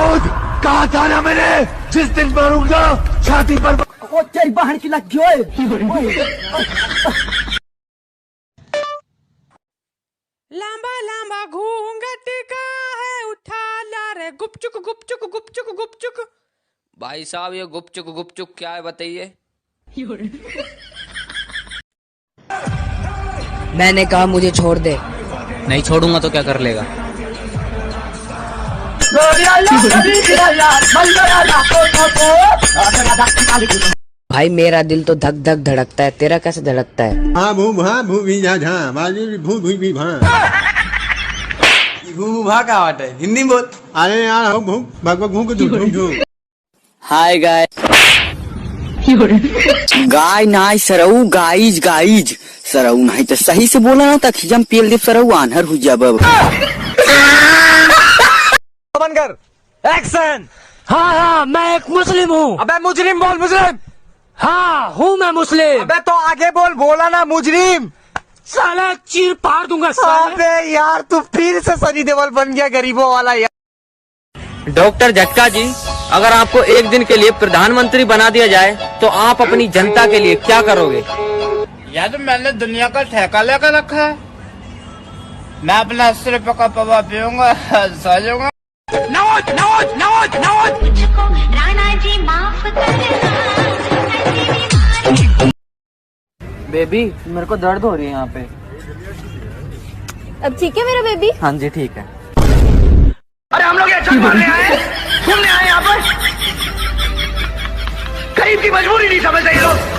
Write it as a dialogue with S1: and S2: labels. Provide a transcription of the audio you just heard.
S1: विनोद, कहा था ना मैंने, जिस दिन मरूंगा छाती पर
S2: वो तेरी बहन की लग गई।
S3: लांबा लांबा घूंघट का है उठा ला रे गुपचुक गुपचुक गुपचुक गुपचुक।
S4: भाई साहब ये गुपचुक क्या है बताइए।
S5: मैंने कहा मुझे छोड़ दे।
S4: नहीं छोड़ूंगा तो क्या कर लेगा।
S5: भाई मेरा दिल तो धक धक धड़कता है, तेरा कैसे धड़कता है?
S6: भा का वाट है, हिंदी में बोल।
S7: अरे यार
S2: हाय गाय गाय नाय सरऊ गाइज गाइज सरऊ नहीं तो सही से बोला ना तक जम पेल दे सरऊ आनहर हो जा बब।
S6: बंद कर, एक्शन।
S3: हाँ मैं एक मुस्लिम हूँ।
S6: अबे मुजरिम बोल, मुजरिम।
S3: हाँ हूँ मैं मुस्लिम।
S6: अबे तो आगे बोल, बोला ना मुजरिम।
S3: साला चीर फाड़ दूंगा साला।
S6: अबे यार तू फिर से सनी देओल बन गया गरीबों वाला यार।
S4: डॉक्टर झटका जी, अगर आपको एक दिन के लिए प्रधानमंत्री बना दिया जाए तो आप अपनी जनता के लिए क्या करोगे?
S8: यार तो मैंने दुनिया का ठेका लेकर रखा है। मैं अपना 80 रुपए का पवा पीऊंगा, सो जाऊंगा।
S3: नवाज नवाज नवाज नवाज।
S9: राणा जी माफ करना।
S2: बेबी मेरे को दर्द हो रही है यहाँ पे।
S9: अब ठीक है मेरा बेबी?
S2: हाँ जी ठीक है।
S1: अरे हम लोग ये छत मारने आए, घूमने आए यहाँ पर, गरीब की मजबूरी नहीं समझते ये लोग।